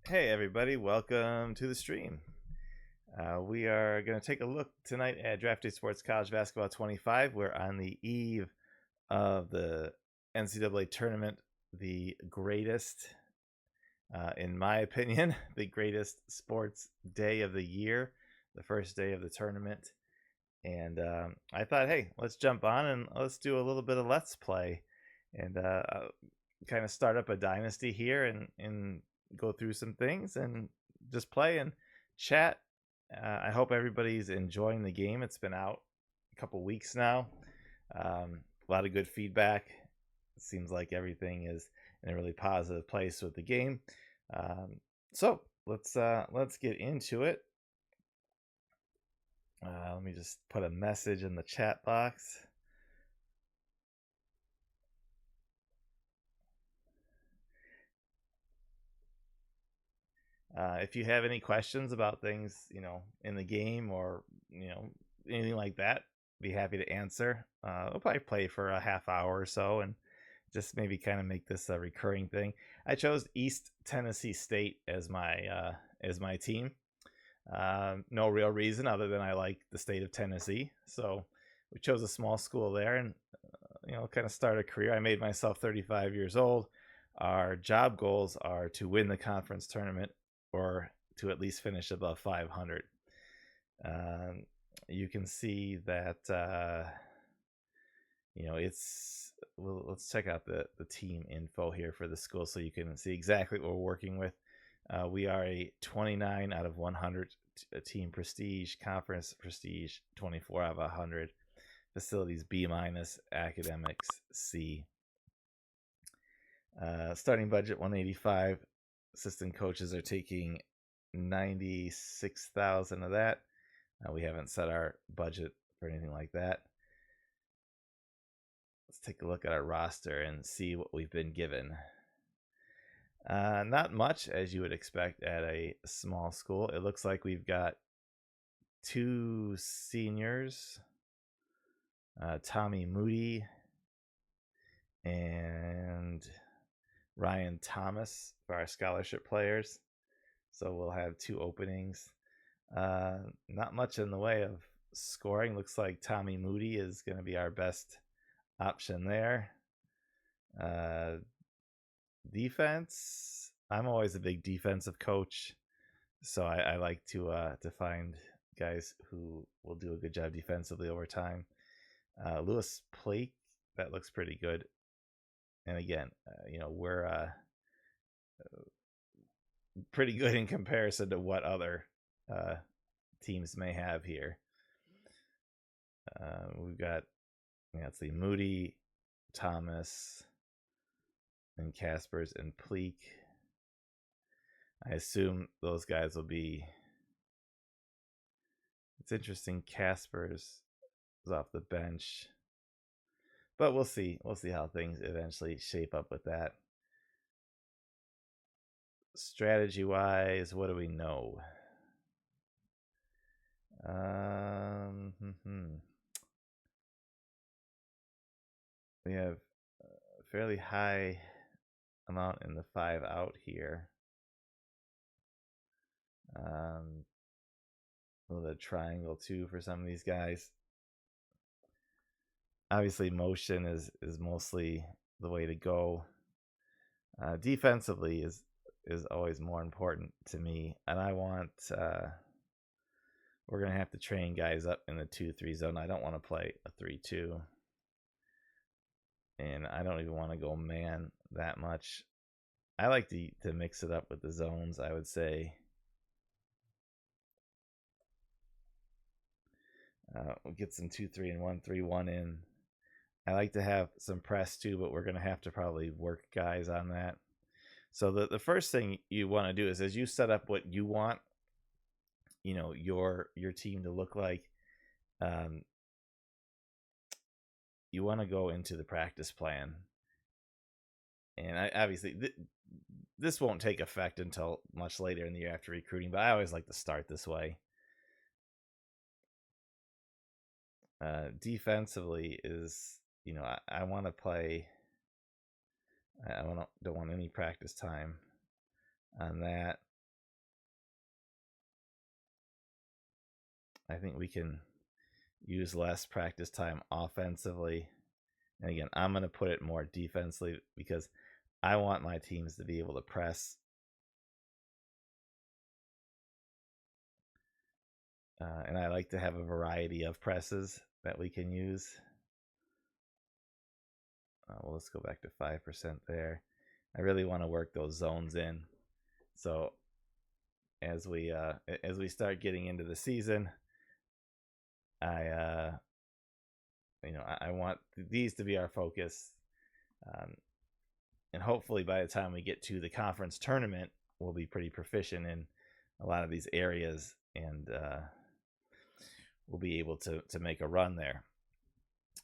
Hey everybody, welcome to the stream. We are going to take a look tonight at Draft Day Sports College Basketball 25. We're on the eve of the NCAA tournament, the greatest, in my opinion, the greatest sports day of the year, the first day of the tournament. And I thought, hey, let's jump on and let's do a little bit of Let's Play and kind of start up a dynasty here and go through some things and just play and chat. I hope everybody's enjoying the game. It's been out a couple weeks now. A lot of good feedback. It seems like everything is in a really positive place with the game. So let's get into it. Let me just put a message in the chat box. If you have any questions about things, in the game or, anything like that, be happy to answer. I'll probably play for a half hour or so and just maybe kind of make this a recurring thing. I chose East Tennessee State as my team. No real reason other than I like the state of Tennessee. So we chose a small school there and, kind of start a career. I made myself 35 years old. Our job goals are to win the conference tournament or to at least finish above 500. You can see that, let's check out the team info here for the school so you can see exactly what we're working with. We are a 29 out of 100 team prestige, conference prestige 24 out of 100, facilities B minus, academics C. Starting budget 185. Assistant coaches are taking 96,000 of that. We haven't set our budget for anything like that. Let's take a look at our roster and see what we've been given. Not much, as you would expect at a small school. It looks like we've got two seniors, Tommy Moody and Ryan Thomas for our scholarship players. So we'll have two openings. Not much in the way of scoring. Looks like Tommy Moody is going to be our best option there. Defense. I'm always a big defensive coach, so I like to find guys who will do a good job defensively over time. Lewis Plake, that looks pretty good. And again, we're pretty good in comparison to what other teams may have here. We've got, let's see, Moody, Thomas, and Caspers and Pleak. I assume those guys will be. It's interesting. Caspers is off the bench, but we'll see. We'll see how things eventually shape up with that. Strategy wise, what do we know? We have a fairly high amount in the 5 out here. A little bit of triangle too for some of these guys. Obviously, motion is mostly the way to go. Defensively is always more important to me, and I want. We're gonna have to train guys up in the 2-3 zone. I don't want to play a 3-2, and I don't even want to go man that much. I like to mix it up with the zones, I would say. We'll get some 2-3 and 1-3-1 in. I like to have some press too, but we're going to have to probably work guys on that. So the first thing you want to do is, as you set up what you want, your team to look like, you want to go into the practice plan. And obviously this won't take effect until much later in the year after recruiting, but I always like to start this way. Defensively is, I want to play. I don't want any practice time on that. I think we can use less practice time offensively. And again, I'm going to put it more defensively because I want my teams to be able to press. And I like to have a variety of presses that we can use. Well, let's go back to 5% there. I really want to work those zones in. So as we start getting into the season, I want these to be our focus, and hopefully by the time we get to the conference tournament, we'll be pretty proficient in a lot of these areas, and we'll be able to make a run there.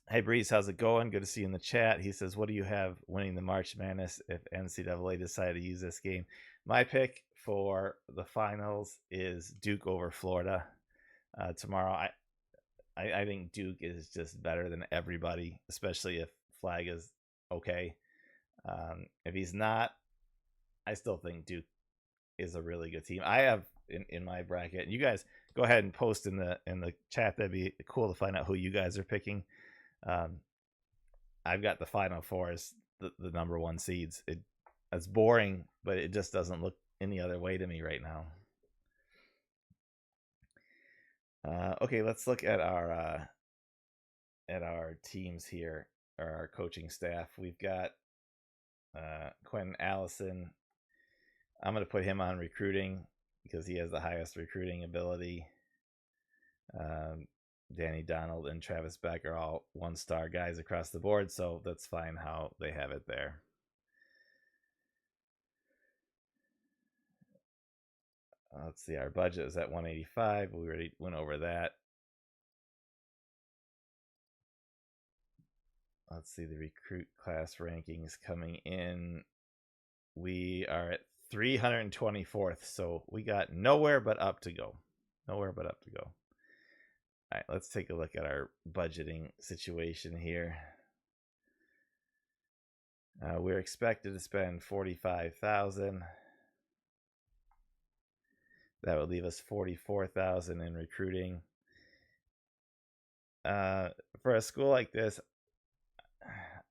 Hey Breeze, how's it going? Good to see you in the chat. He says, what do you have winning the March Madness if NCAA decided to use this game? My pick for the finals is Duke over Florida tomorrow. I think Duke is just better than everybody, especially if Flag is okay. If he's not, I still think Duke is a really good team. I have in my bracket. You guys go ahead and post in the chat. That'd be cool to find out who you guys are picking. I've got the Final Four as the number one seeds. It's boring, but it just doesn't look any other way to me right now. Okay, let's look at our teams here, or our coaching staff. We've got Quentin Allison. I'm going to put him on recruiting because he has the highest recruiting ability. Danny Donald and Travis Beck are all one-star guys across the board, so that's fine how they have it there. Let's see, our budget is at 185. We already went over that. Let's see the recruit class rankings coming in. We are at 324th, so we got nowhere but up to go. Nowhere but up to go. All right, let's take a look at our budgeting situation here. We're expected to spend $45,000. That would leave us $44,000 in recruiting. For a school like this,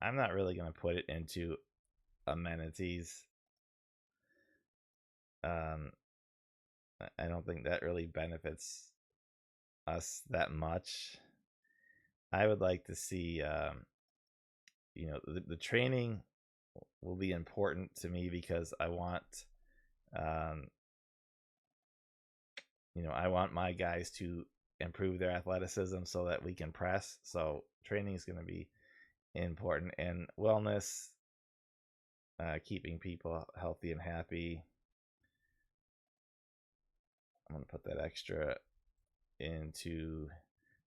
I'm not really going to put it into amenities. I don't think that really benefits us that much. I would like to see, the training will be important to me because I want, I want my guys to improve their athleticism so that we can press. So training is going to be important, and wellness, keeping people healthy and happy. I'm going to put that extra into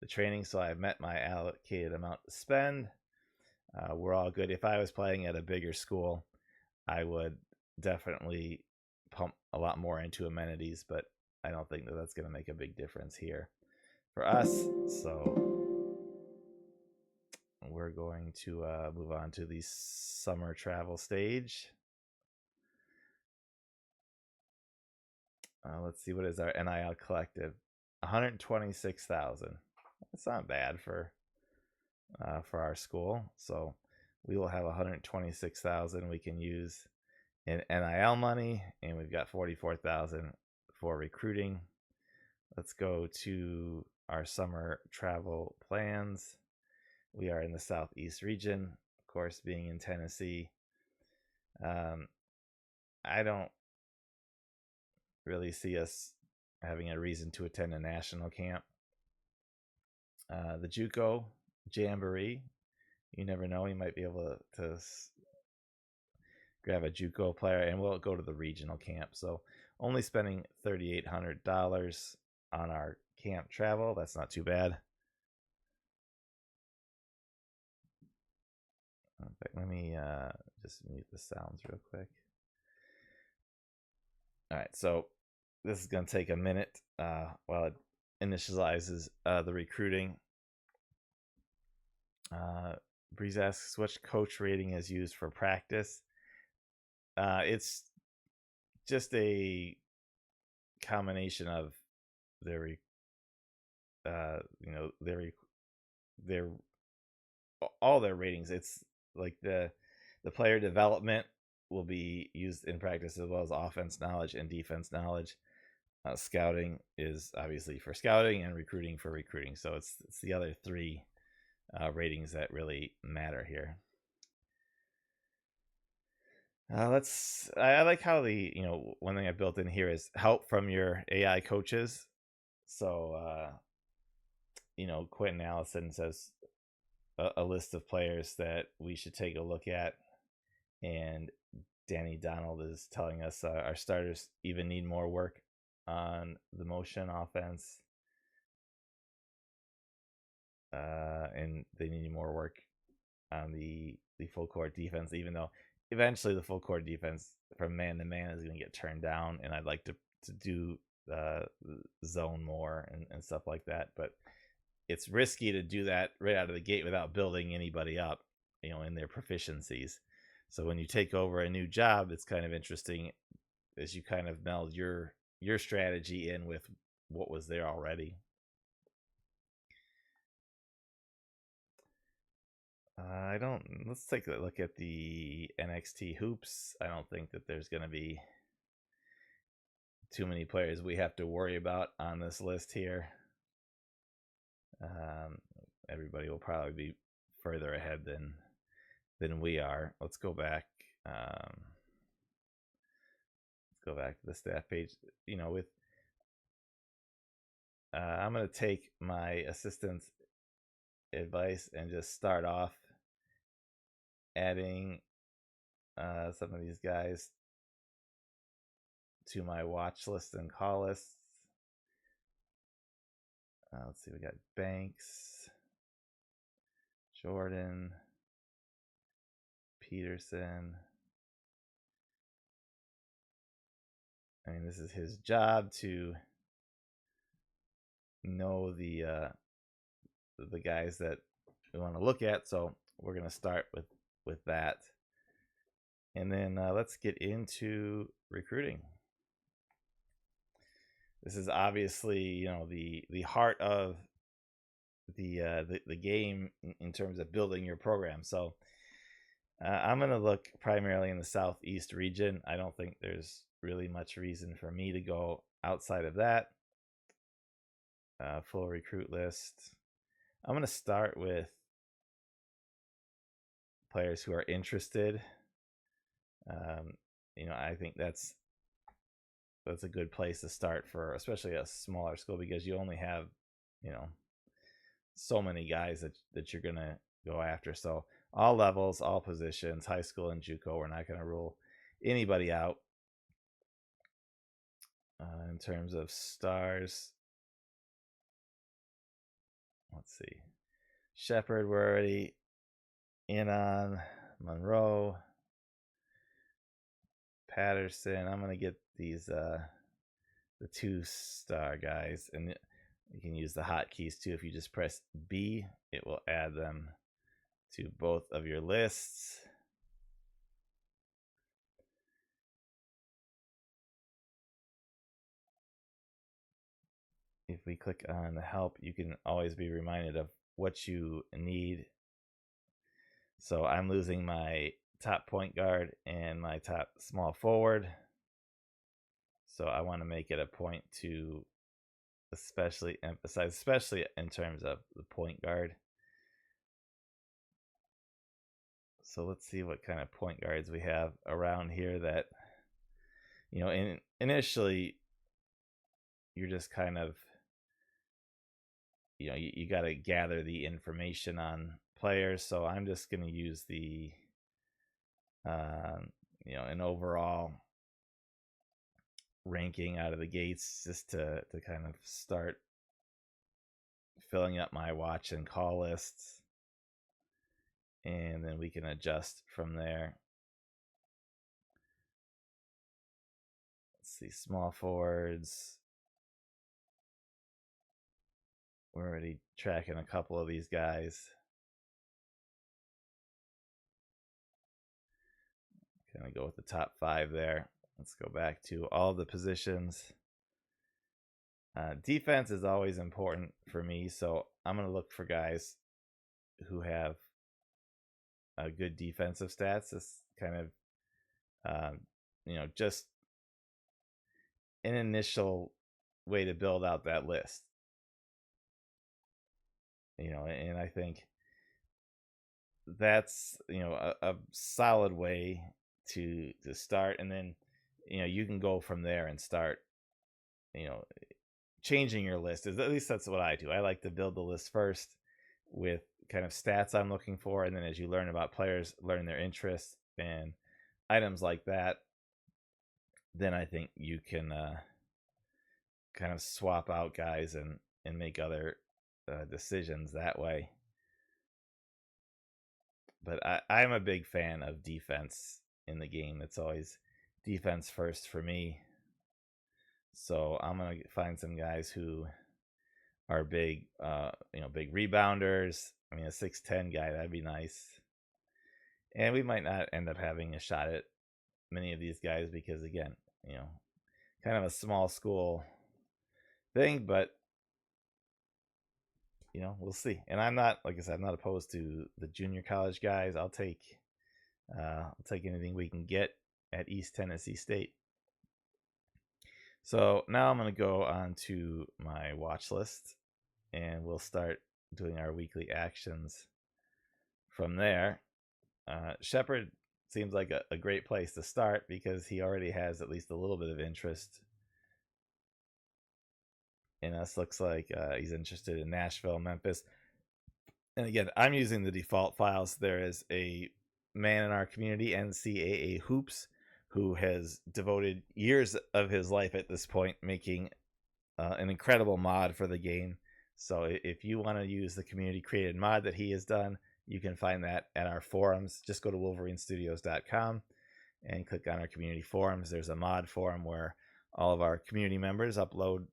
the training, so I've met my allocated amount to spend. We're all good. If I was playing at a bigger school, I would definitely pump a lot more into amenities, but I don't think that that's going to make a big difference here for us. So we're going to move on to the summer travel stage. Let's see, what is our NIL collective? 126,000. That's not bad for our school. So we will have 126,000 we can use in NIL money, and we've got 44,000 for recruiting. Let's go to our summer travel plans. We are in the Southeast region, of course, being in Tennessee. I don't really see us having a reason to attend a national camp. The JUCO Jamboree, you never know, you might be able to grab a JUCO player, and we'll go to the regional camp. So only spending $3,800 on our camp travel. That's not too bad. Let me just mute the sounds real quick. All right, so this is going to take a minute while it initializes the recruiting. Breeze asks, which coach rating is used for practice? It's just a combination of the their all their ratings. It's like the player development will be used in practice as well as offense knowledge and defense knowledge. Scouting is obviously for scouting and recruiting for recruiting. So it's the other three ratings that really matter here. I like how one thing I built in here is help from your AI coaches. So Quentin Allison says a list of players that we should take a look at, and Danny Donald is telling us our starters even need more work on the motion offense, and they need more work on the full court defense, even though eventually the full court defense from man to man is going to get turned down, and I'd like to do zone more and stuff like that. But it's risky to do that right out of the gate without building anybody up, in their proficiencies. So when you take over a new job, it's kind of interesting as you kind of meld your strategy in with what was there already. Let's take a look at the NXT hoops. I don't think that there's going to be too many players we have to worry about on this list here. Everybody will probably be further ahead than we are. Let's go back. Let's go back to the staff page. I'm going to take my assistant's advice and just start off adding some of these guys to my watch list and call lists. Let's see, we got Banks, Jordan, Peterson. I mean, this is his job to know the guys that we want to look at, so we're going to start with that, and then let's get into recruiting. This is obviously the heart of the game in terms of building your program. So I'm going to look primarily in the Southeast region. I don't think there's really much reason for me to go outside of that. Full recruit list. I'm going to start with players who are interested. I think that's a good place to start for especially a smaller school, because you only have so many guys that you're gonna go after. So all levels, all positions, high school and JUCO, we're not going to rule anybody out. In terms of stars, let's see, Shepherd we're already in on. Monroe, Patterson. I'm going to get these the 2-star guys, and you can use the hotkeys too. If you just press B, it will add them to both of your lists. If we click on the help, you can always be reminded of what you need. So I'm losing my top point guard and my top small forward. So I want to make it a point to especially emphasize, especially in terms of the point guard. So let's see what kind of point guards we have around here that, initially you're just kind of, you got to gather the information on players. So I'm just going to use the, an overall ranking out of the gates just to kind of start filling up my watch and call lists, and then we can adjust from there. Let's see, small forwards. We're already tracking a couple of these guys. Kind of go with the top 5 there. Let's go back to all the positions. Defense is always important for me, so I'm going to look for guys who have good defensive stats. This kind of, just an initial way to build out that list. And I think that's a solid way to start, and then you can go from there and start changing your list. At least that's what I do. I like to build the list first with kind of stats I'm looking for, and then as you learn about players, learn their interests and items like that, then I think you can kind of swap out guys and make other decisions that way. But I'm a big fan of defense in the game. It's always defense first for me. So I'm gonna find some guys who are big, big rebounders. I mean, a 6'10" guy, that'd be nice. And we might not end up having a shot at many of these guys because, again, kind of a small school thing, but we'll see. And I'm not, like I said, I'm not opposed to the junior college guys. I'll take anything we can get at East Tennessee State. So now I'm going to go on to my watch list, and we'll start doing our weekly actions from there. Shepard seems like a great place to start because he already has at least a little bit of interest in us. Looks like he's interested in Nashville, Memphis. And again, I'm using the default files. There is a man in our community, NCAA Hoops, who has devoted years of his life at this point making an incredible mod for the game. So if you want to use the community created mod that he has done, you can find that at our forums. Just go to wolverinestudios.com and click on our community forums. There's a mod forum where all of our community members upload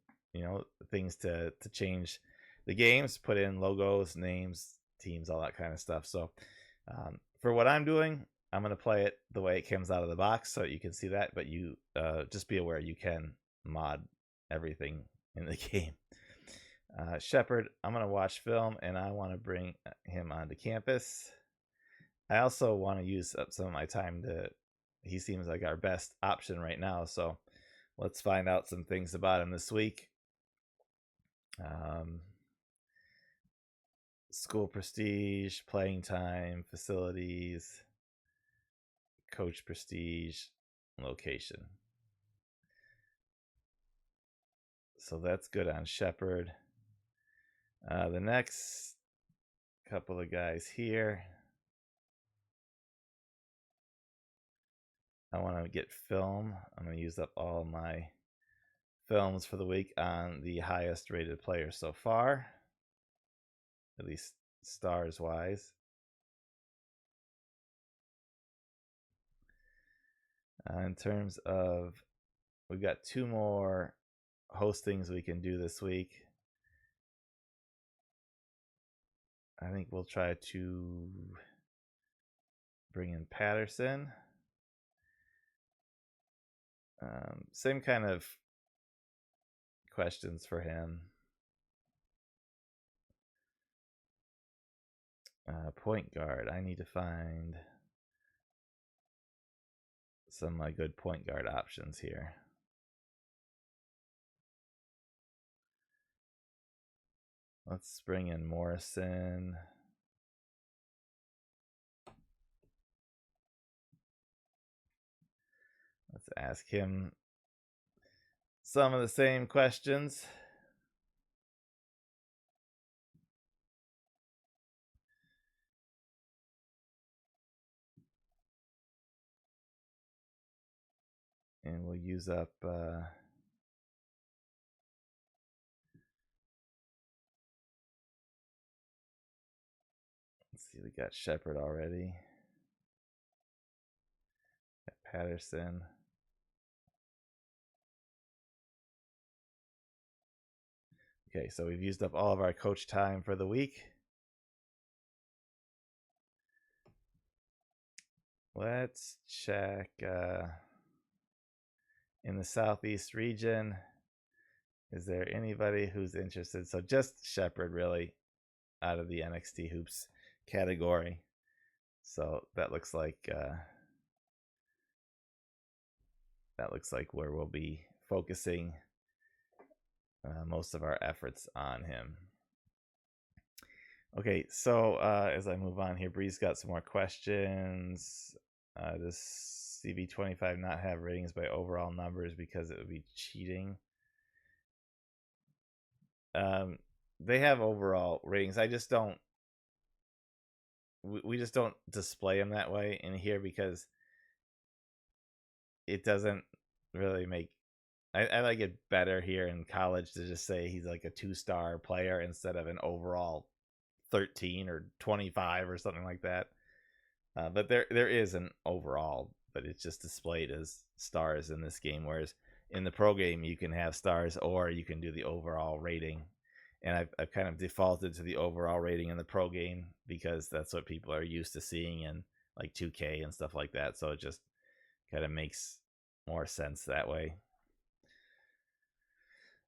things to change the games, put in logos, names, teams, all that kind of stuff. So for what I'm doing, I'm going to play it the way it comes out of the box so you can see that, but you just be aware you can mod everything in the game. Shepard, I'm going to watch film, and I want to bring him onto campus. I also want to use up some of my time he seems like our best option right now, so let's find out some things about him this week. School prestige, playing time, facilities, coach prestige, location. So that's good on Shepard. The next couple of guys here, I want to get film. I'm going to use up all my films for the week on the highest rated players so far, at least stars wise. In terms of, we've got 2 more hostings we can do this week. I think we'll try to bring in Patterson. Same kind of questions for him. Point guard. I need to find some of my good point guard options here. Let's bring in Morrison. Let's ask him some of the same questions. And we'll use up let's see, we got Shepard already. Got Patterson. Okay, so we've used up all of our coach time for the week. Let's check in the Southeast region. Is there anybody who's interested? So just Shepard, really, out of the NXT Hoops category. So that looks like where we'll be focusing most of our efforts on him. Okay, so as I move on here, Bree's got some more questions. Does CV25 not have ratings by overall numbers because it would be cheating? They have overall ratings. I just don't. We just don't display them that way in here because it doesn't really make. I like it better here in college to just say he's like a 2-star player instead of an overall 13 or 25 or something like that. But there is an overall, but it's just displayed as stars in this game. Whereas in the pro game, you can have stars or you can do the overall rating. And I've kind of defaulted to the overall rating in the pro game because that's what people are used to seeing in like 2K and stuff like that. So it just kind of makes more sense that way.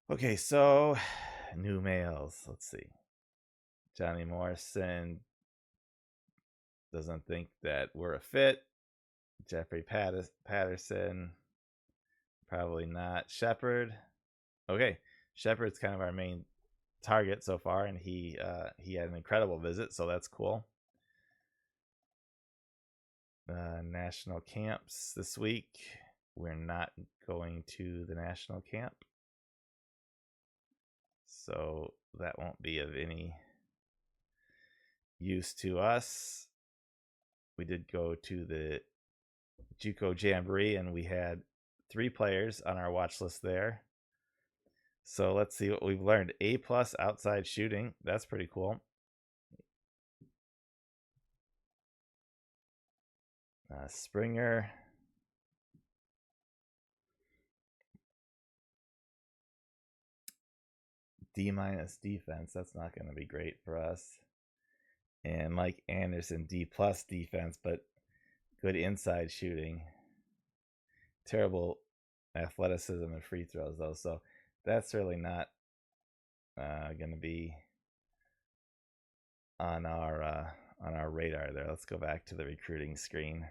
Okay, so new males. Let's see. Johnny Morrison doesn't think that we're a fit. Jeffrey Patterson, probably not. Shepard. Okay, Shepard's kind of our main target so far, and he had an incredible visit, so that's cool. National camps this week. We're not going to the national camp, so that won't be of any use to us. We did go to the JUCO Jamboree, and we had 3 players on our watch list there. So let's see what we've learned. A+ outside shooting. That's pretty cool. Springer. D- defense. That's not going to be great for us. And Mike Anderson, D+ defense, but good inside shooting. Terrible athleticism and free throws, though. So that's really not going to be on our radar there. Let's go back to the recruiting screen.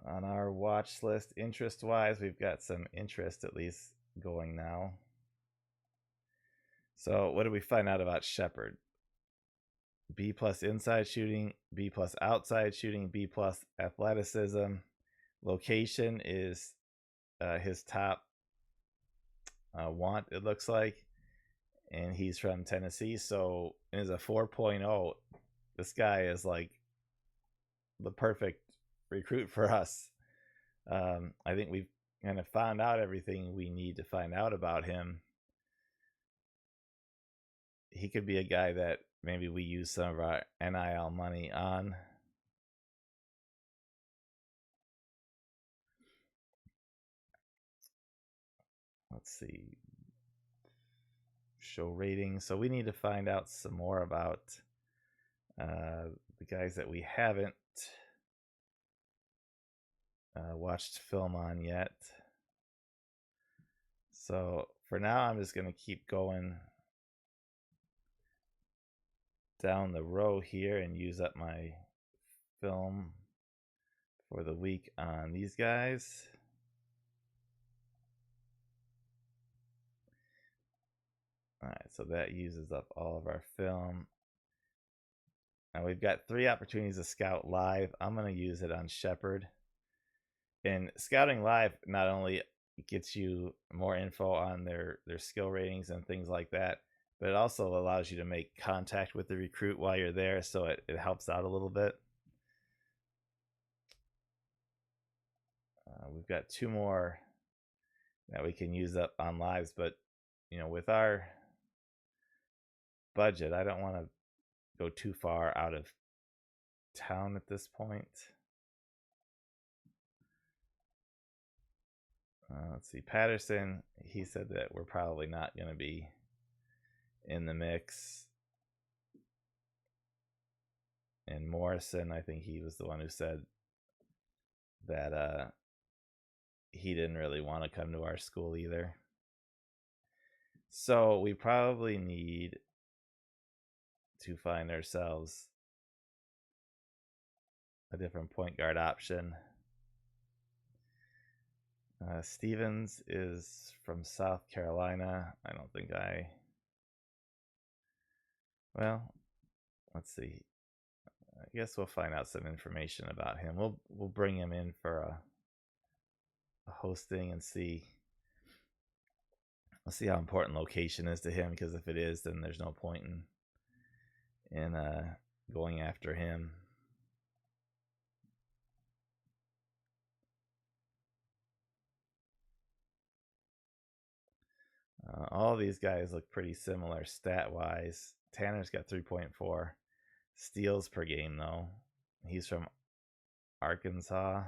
On our watch list, interest-wise, we've got some interest at least going now. So what did we find out about Shepard? B+ inside shooting, B+ outside shooting, B+ athleticism. Location is his top want, it looks like. And he's from Tennessee, so is a 4.0. This guy is like the perfect recruit for us. I think we've kind of found out everything we need to find out about him. He could be a guy that maybe we use some of our NIL money on. Let's see. Show ratings. So we need to find out some more about the guys that we haven't watched film on yet. So for now, I'm just going to keep going down the row here and use up my film for the week on these guys. All right, so that uses up all of our film. Now we've got 3 opportunities to scout live. I'm going to use it on Shepard. And scouting live not only gets you more info on their skill ratings and things like that, but it also allows you to make contact with the recruit while you're there, so it helps out a little bit. We've got 2 more that we can use up on lives, but with our budget, I don't want to go too far out of town at this point. Let's see, Patterson, he said that we're probably not going to be in the mix. And Morrison, I think he was the one who said that he didn't really want to come to our school either. So we probably need to find ourselves a different point guard option. Stevens is from South Carolina. I don't think well, let's see. I guess we'll find out some information about him. We'll bring him in for a hosting and see. We'll see how important location is to him, because if it is, then there's no point in going after him. All these guys look pretty similar stat-wise. Tanner's got 3.4 steals per game, though. He's from Arkansas.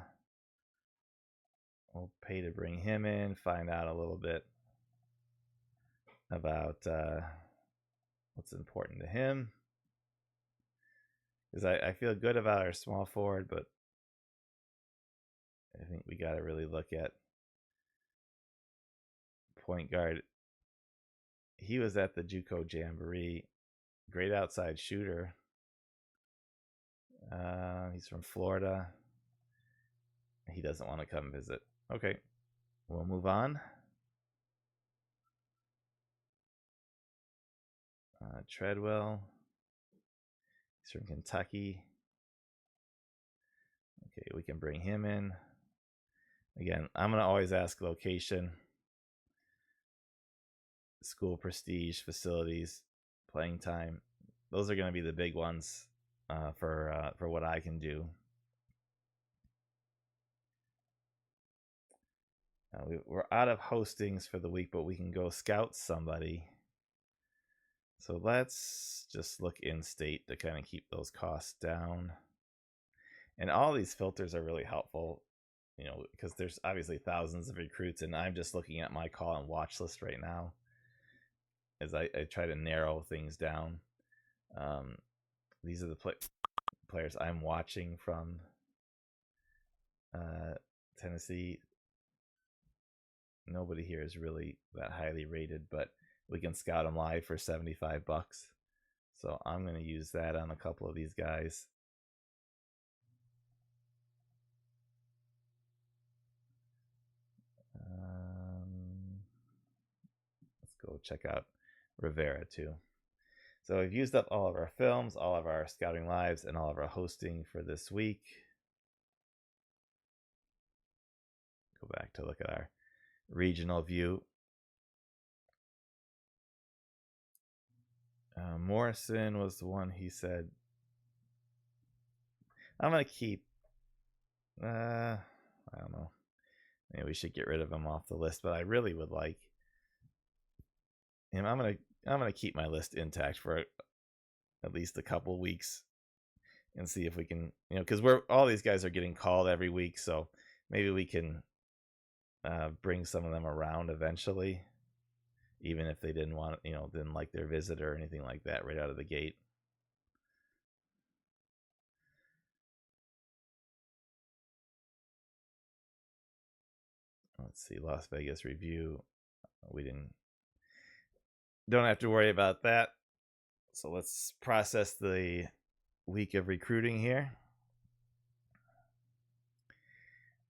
We'll pay to bring him in, find out a little bit about what's important to him. Because I feel good about our small forward, but I think we got to really look at point guard. He was at the JUCO Jamboree. Great outside shooter. He's from Florida. He doesn't want to come visit. Okay, we'll move on. Treadwell. He's from Kentucky. Okay, we can bring him in. Again, I'm going to always ask location, school prestige, facilities, playing time. Those are going to be the big ones for what I can do. We're out of hostings for the week, but we can go scout somebody. So let's just look in state to kind of keep those costs down. And all these filters are really helpful, because there's obviously thousands of recruits, and I'm just looking at my call and watch list right now as I try to narrow things down. These are the players I'm watching from Tennessee. Nobody here is really that highly rated, but we can scout them live for $75. So I'm going to use that on a couple of these guys. Let's go check out Rivera too. So we've used up all of our films, all of our scouting lives, and all of our hosting for this week. Go back to look at our regional view. Morrison was the one he said. I'm going to keep. I don't know. Maybe we should get rid of him off the list, but I really would like him. I'm gonna keep my list intact for at least a couple weeks and see if we can, because all these guys are getting called every week, so maybe we can bring some of them around eventually, even if they didn't like their visit or anything like that right out of the gate. Let's see, Las Vegas review. We don't have to worry about that. So let's process the week of recruiting here.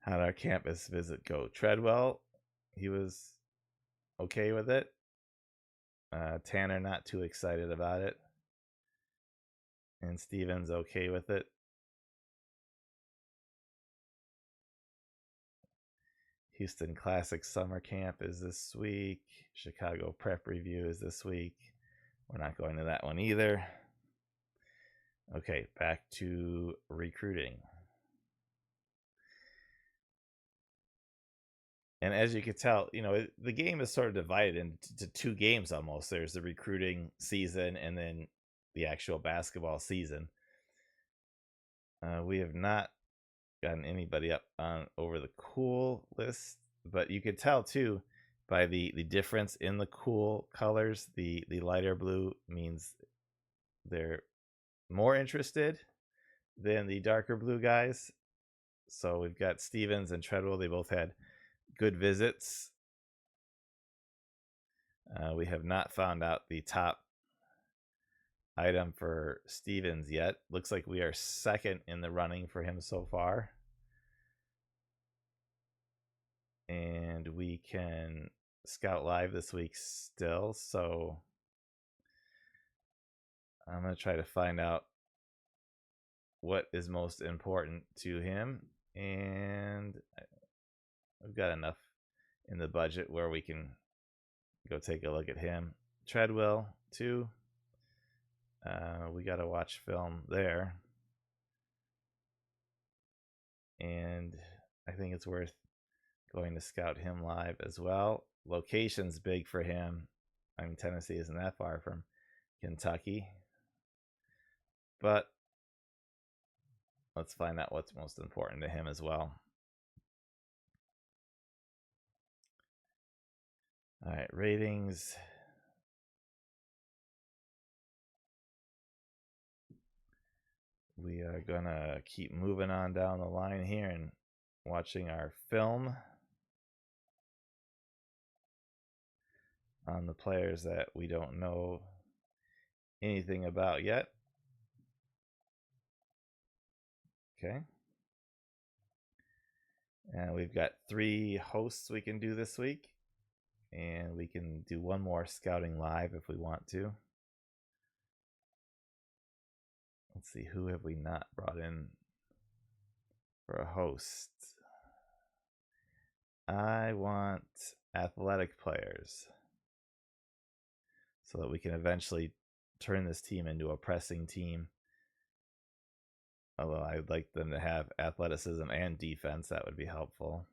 How'd our campus visit go? Treadwell, he was okay with it. Tanner, not too excited about it. And Stevens, okay with it. Houston Classic Summer Camp is this week. Chicago Prep Review is this week. We're not going to that one either. Okay, back to recruiting. And as you can tell, the game is sort of divided into two games almost. There's the recruiting season and then the actual basketball season. We have not gotten anybody up on over the cool list, but you could tell too by the difference in the cool colors. The lighter blue means they're more interested than the darker blue guys. So we've got Stevens and Treadwell. They both had good visits. We have not found out the top item for Stevens yet. Looks like we are second in the running for him so far. And we can scout live this week still, so I'm going to try to find out what is most important to him. And we've got enough in the budget where we can go take a look at him. Treadwell, too. We got to watch film there. And I think it's worth going to scout him live as well. Location's big for him. I mean, Tennessee isn't that far from Kentucky. But let's find out what's most important to him as well. All right, ratings. We are going to keep moving on down the line here and watching our film on the players that we don't know anything about yet. Okay. And we've got 3 hosts we can do this week. And we can do one more scouting live if we want to. Let's see, who have we not brought in for a host? I want athletic players so that we can eventually turn this team into a pressing team. Although I'd like them to have athleticism and defense, that would be helpful.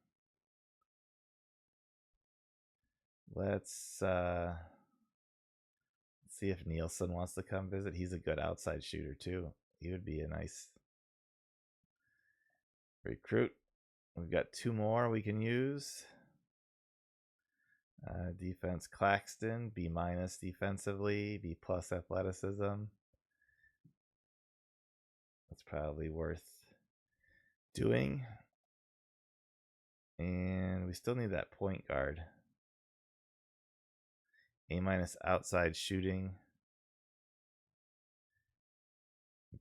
Let's see if Nielsen wants to come visit. He's a good outside shooter too. He would be a nice recruit. We've got 2 more we can use. Defense, Claxton, B- defensively, B+ athleticism. That's probably worth doing. And we still need that point guard. A- outside shooting.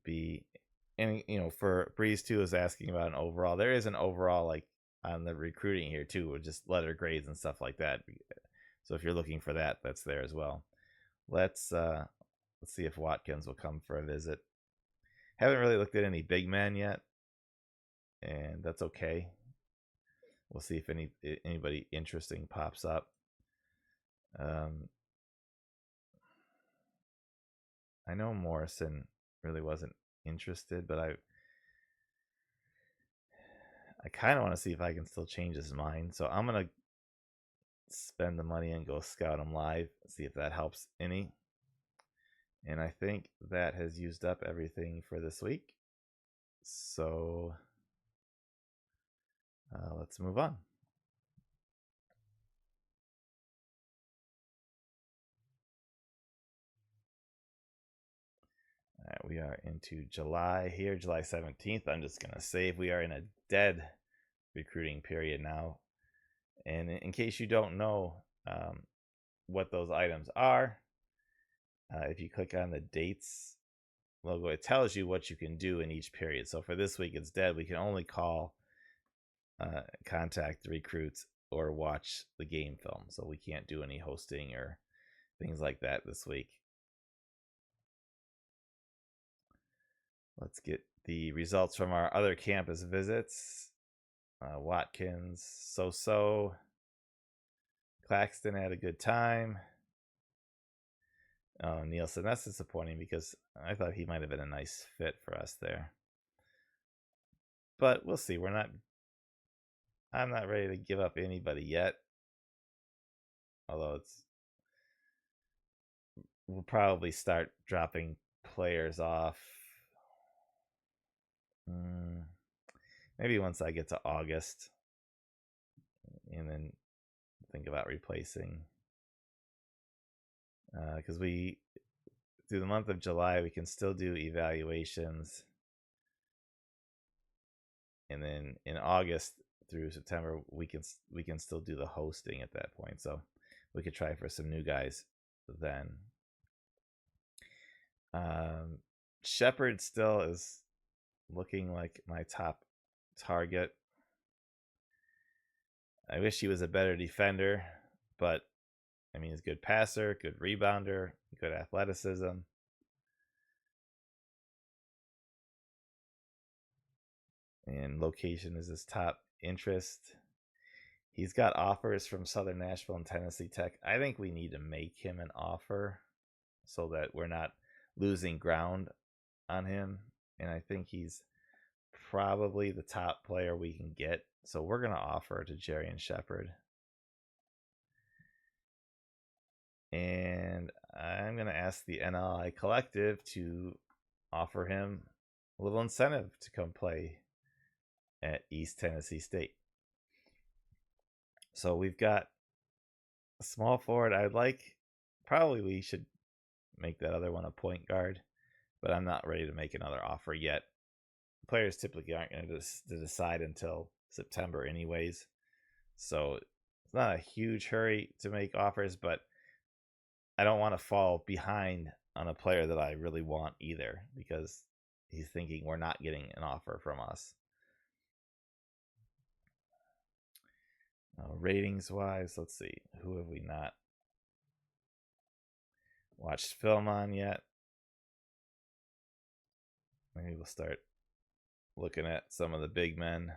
B. And, for Breeze 2 is asking about an overall. There is an overall, like, on the recruiting here, too, with just letter grades and stuff like that. So if you're looking for that, that's there as well. Let's see if Watkins will come for a visit. Haven't really looked at any big men yet, and that's okay. We'll see if anybody interesting pops up. I know Morrison really wasn't interested, but I kind of want to see if I can still change his mind. So I'm going to spend the money and go scout him live, see if that helps any. And I think that has used up everything for this week. So let's move on. All right, we are into July here, July 17th. I'm just going to save. We are in a dead recruiting period now. And in case you don't know what those items are, if you click on the dates logo, it tells you what you can do in each period. So for this week, it's dead. We can only call, contact the recruits, or watch the game film. So we can't do any hosting or things like that this week. Let's get the results from our other campus visits. Watkins, so-so. Claxton had a good time. Oh, Nielsen, that's disappointing because I thought he might have been a nice fit for us there. But we'll see. I'm not ready to give up anybody yet. Although we'll probably start dropping players off. Maybe once I get to August, and then think about replacing. Because through the month of July, we can still do evaluations. And then in August, through September, we can still do the hosting at that point. So we could try for some new guys then. Shepard still is looking like my top target. I wish he was a better defender, but I mean, he's a good passer, good rebounder, good athleticism. And location is his top interest. He's got offers from Southern Nashville and Tennessee Tech. I think we need to make him an offer so that we're not losing ground on him. And I think he's probably the top player we can get. So we're going to offer to Jerry and Shepard. And I'm going to ask the NLI Collective to offer him a little incentive to come play at East Tennessee State. So we've got a small forward. I'd like, probably we should make that other one a point guard, but I'm not ready to make another offer yet. Players typically aren't going to decide until September anyways. So it's not a huge hurry to make offers, but I don't want to fall behind on a player that I really want either, because he's thinking we're not getting an offer from us. Ratings wise, let's see, who have we not watched film on yet? Maybe we'll start looking at some of the big men.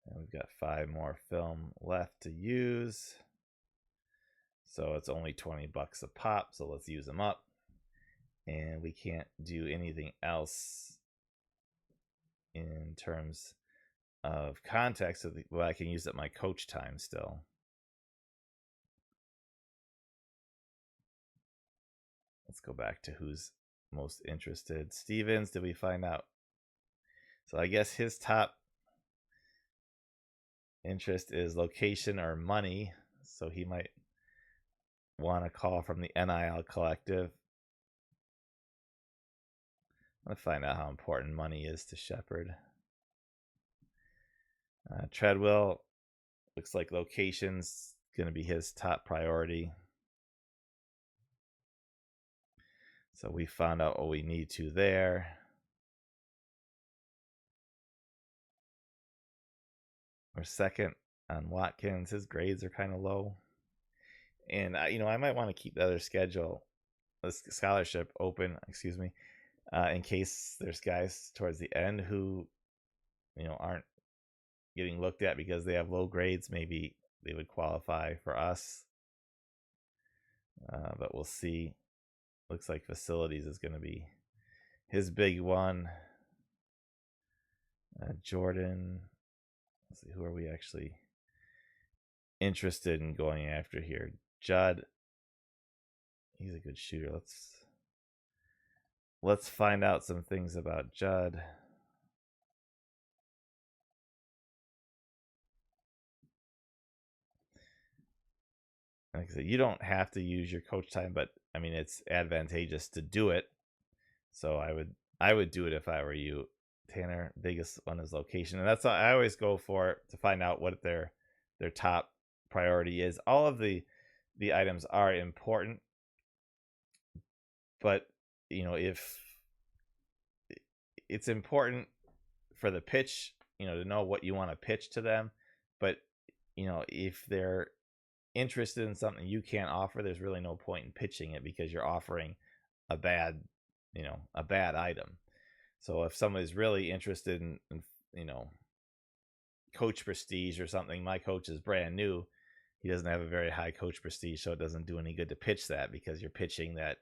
And we've got 5 more film left to use. So it's only $20 a pop, so let's use them up. And we can't do anything else in terms of context. So well, I can use up my coach time still. Let's go back to who's most interested. Stevens, did we find out? So I guess his top interest is location or money. So he might want a call from the NIL Collective. I'm going to find out how important money is to Shepard. Treadwell, looks like location's going to be his top priority. So we found out what we need to there. We're second on Watkins. His grades are kind of low. And, I might want to keep the other scholarship open, in case there's guys towards the end who, aren't getting looked at because they have low grades. Maybe they would qualify for us. But we'll see. Looks like facilities is going to be his big one. Jordan. Let's see, who are we actually interested in going after here? Judd. He's a good shooter. Let's find out some things about Judd. Like I said, you don't have to use your coach time, but I mean, it's advantageous to do it. So I would do it if I were you, Tanner. Biggest one is location, and that's what I always go for to find out what their top priority is. All of the items are important, but if it's important for the pitch, to know what you want to pitch to them, but if they're interested in something you can't offer, there's really no point in pitching it because you're offering a bad item. So if somebody's really interested in coach prestige or something, my coach is brand new, he doesn't have a very high coach prestige, so it doesn't do any good to pitch that because you're pitching that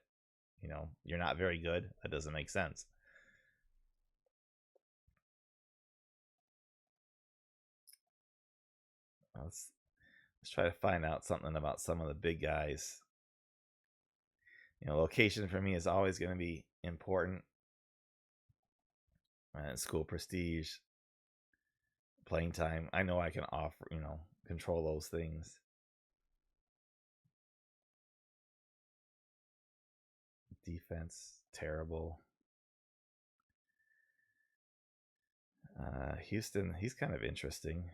you're not very good. That doesn't make sense. Let's try to find out something about some of the big guys. Location for me is always going to be important. And school prestige, playing time. I know I can offer, control those things. Defense, terrible. Houston, he's kind of interesting.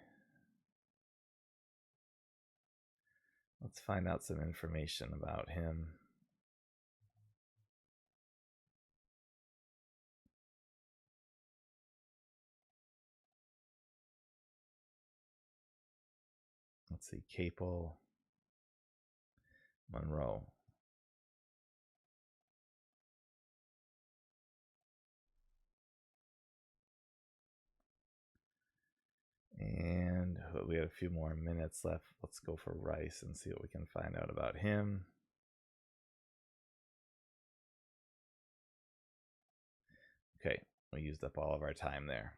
Let's find out some information about him. Let's see, Capel, Monroe. And we have a few more minutes left. Let's go for Rice and see what we can find out about him. Okay, we used up all of our time there.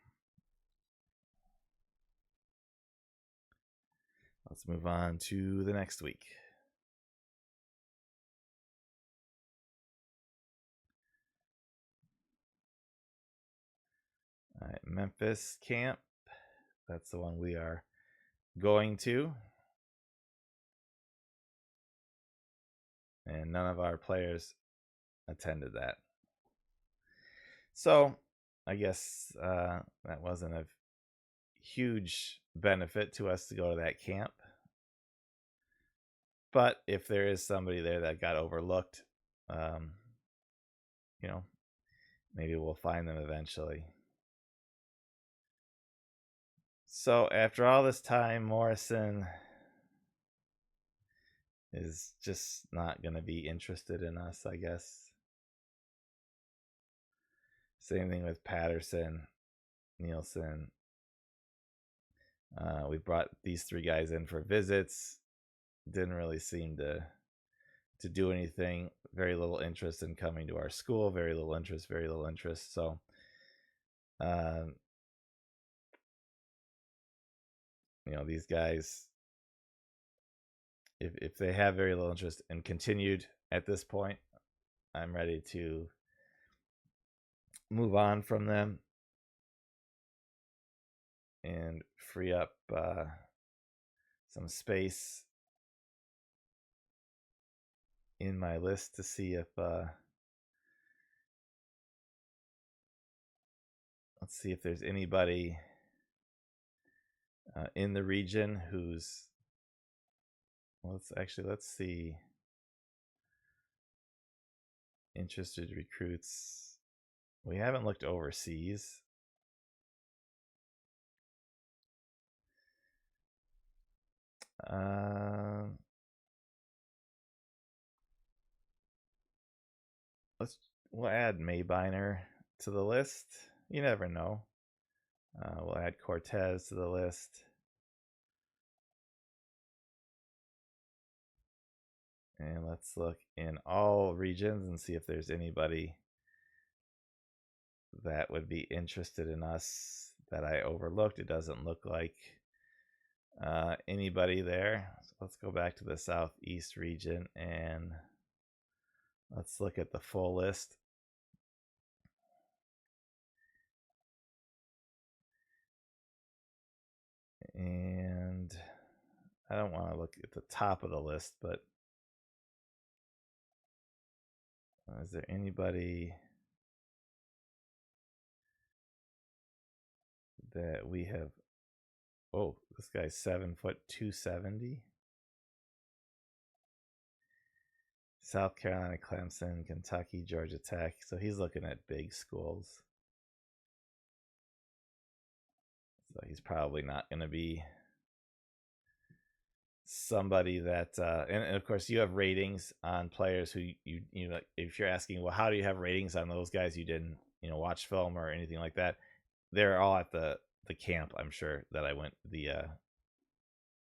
Let's move on to the next week. All right, Memphis camp. That's the one we are going to. And none of our players attended that. So I guess that wasn't a huge benefit to us to go to that camp. But if there is somebody there that got overlooked, you know, maybe we'll find them eventually. So after all this time, Morrison is just not going to be interested in us, I guess. Same thing with Patterson, Nielsen. We brought these three guys in for visits. Didn't really seem to do anything. Very little interest in coming to our school. Very little interest. So, these guys, if they have very little interest and continued at this point, I'm ready to move on from them and free up some space in my list to see if let's see if there's anybody in the region who's let's see interested recruits. We haven't looked overseas. We'll add Maybiner to the list. You never know. We'll add Cortez to the list. And let's look in all regions and see if there's anybody that would be interested in us that I overlooked. It doesn't look like anybody there. So let's go back to the Southeast region and let's look at the full list. And I don't want to look at the top of the list, but is there anybody that we have? Oh, this guy's 7 foot 270. South Carolina, Clemson, Kentucky, Georgia Tech. So he's looking at big schools. So he's probably not going to be somebody that and of course you have ratings on players who you know, if you're asking, well, how do you have ratings on those guys you didn't watch film or anything like that, they're all at the camp, I'm sure, that I went, the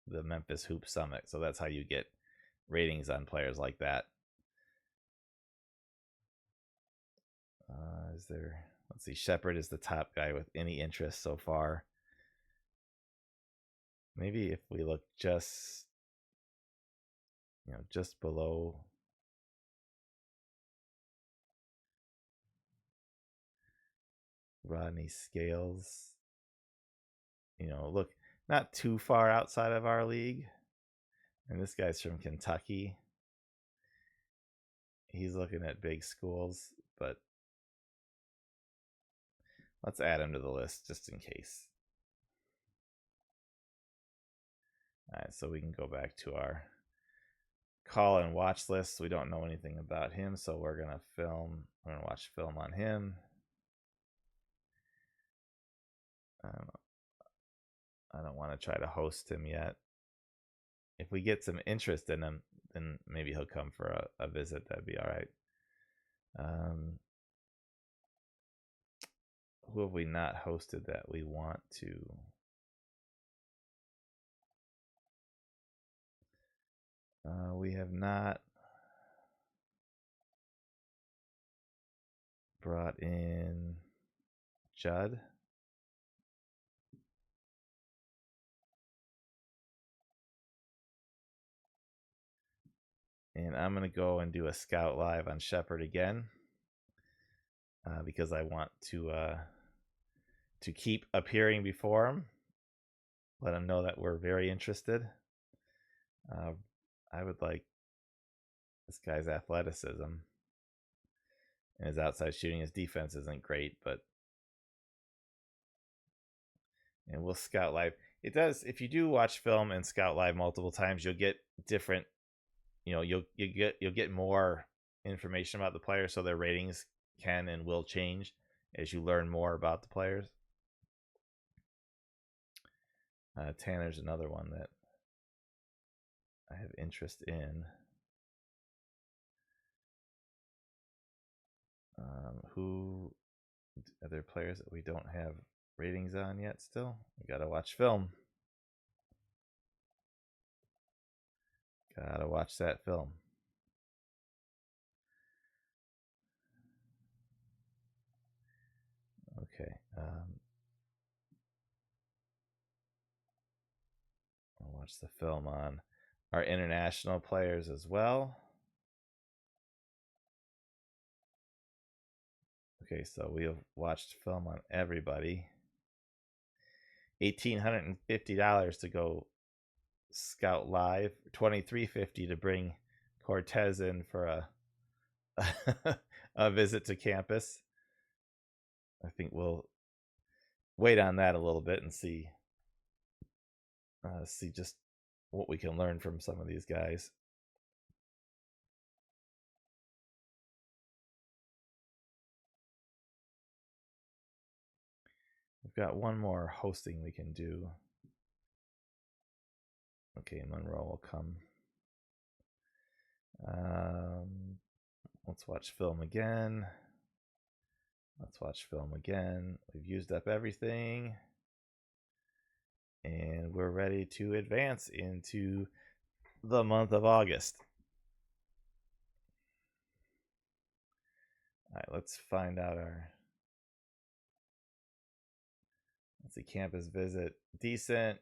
Memphis Hoop Summit. So that's how you get ratings on players like that. Is there, let's see, Shepard is the top guy with any interest so far. Maybe if we look just just below Rodney Scales, look not too far outside of our league. And this guy's from Kentucky. He's looking at big schools, but Let's add him to the list just in case. All right, so we can go back to our call and watch list. We don't know anything about him, so we're gonna watch film on him. I don't want to try to host him yet. If we get some interest in him, then maybe he'll come for a visit. That'd be all right. Who have we not hosted that we want to? We have not brought in Judd. And I'm going to go and do a scout live on Shepard again because I want to keep appearing before him. Let him know that we're very interested. I would like this guy's athleticism and his outside shooting. His defense isn't great, and we'll scout live. It does, if you do watch film and scout live multiple times, you'll get different, you'll get more information about the player, so their ratings can and will change as you learn more about the players. Tanner's another one that I have interest in. Who are there players that we don't have ratings on yet still? We gotta watch film. Gotta watch that film. Okay. I'll watch the film on our international players as well. Okay, so we have watched film on everybody. $1,850 to go scout live. $2,350 to bring Cortez in for a visit to campus. I think we'll wait on that a little bit and see just what we can learn from some of these guys. We've got one more hosting we can do. Okay, Monroe will come. Let's watch film again. Let's watch film again. We've used up everything. And we're ready to advance into the month of August. All right, let's find out our... Let's see, campus visit. Decent.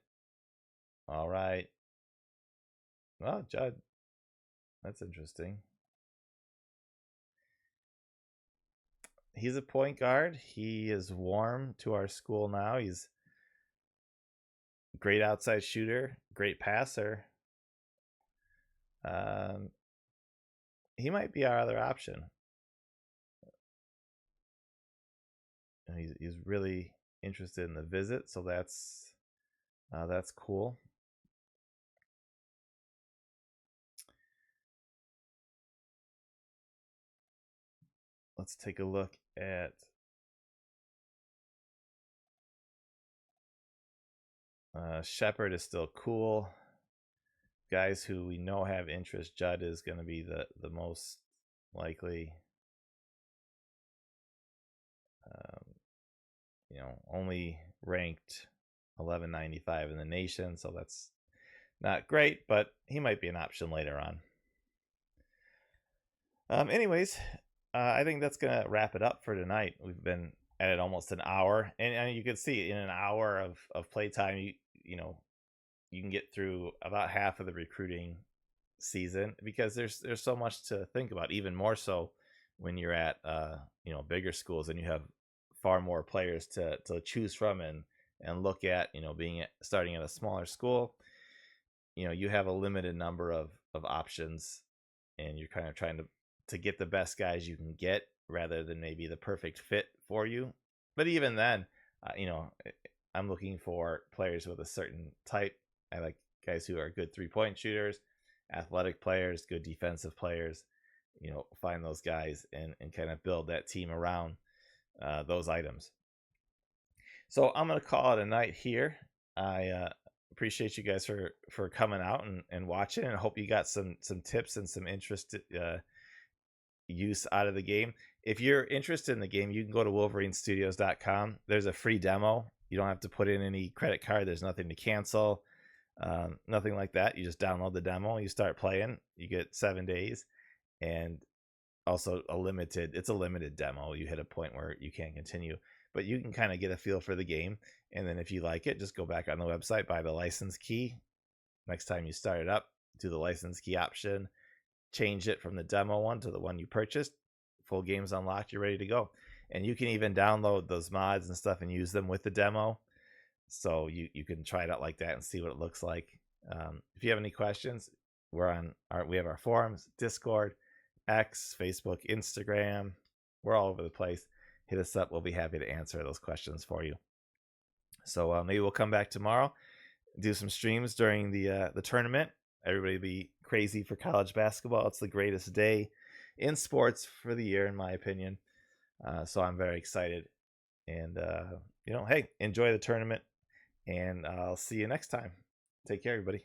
All right. Well, Judd. That's interesting. He's a point guard. He is warm to our school now. He's a great outside shooter, great passer. He might be our other option. He's really interested in the visit, so that's cool. Let's take a look at Shepard is still cool. Guys who we know have interest. Judd is going to be the most likely. Only ranked 1195 in the nation, so that's not great, but he might be an option later on. Anyways, I think that's gonna wrap it up for tonight. We've been at it almost an hour, and you can see in an hour of playtime, you can get through about half of the recruiting season, because there's so much to think about, even more so when you're at bigger schools and you have far more players to choose from and look at. Starting at a smaller school, you have a limited number of options, and you're kind of trying to get the best guys you can get rather than maybe the perfect fit for you. But even then, I'm looking for players with a certain type. I like guys who are good 3-point shooters, athletic players, good defensive players. Find those guys and kind of build that team around those items. So I'm going to call it a night here. I appreciate you guys for coming out and watching, and I hope you got some tips and some interest use out of the game. If you're interested in the game, you can go to wolverinestudios.com. There's a free demo. You don't have to put in any credit card. There's nothing to cancel, nothing like that. You just download the demo, you start playing, you get 7 days, and also it's a limited demo. You hit a point where you can't continue, but you can kind of get a feel for the game. And then if you like it, just go back on the website, buy the license key. Next time you start it up, do the license key option, change it from the demo one to the one you purchased. Full game's unlocked, you're ready to go. And you can even download those mods and stuff and use them with the demo. So you can try it out like that and see what it looks like. If you have any questions, we have our forums, Discord, X, Facebook, Instagram. We're all over the place. Hit us up. We'll be happy to answer those questions for you. So maybe we'll come back tomorrow, do some streams during the tournament. Everybody be crazy for college basketball. It's the greatest day in sports for the year, in my opinion. So I'm very excited. And, hey, enjoy the tournament. And I'll see you next time. Take care, everybody.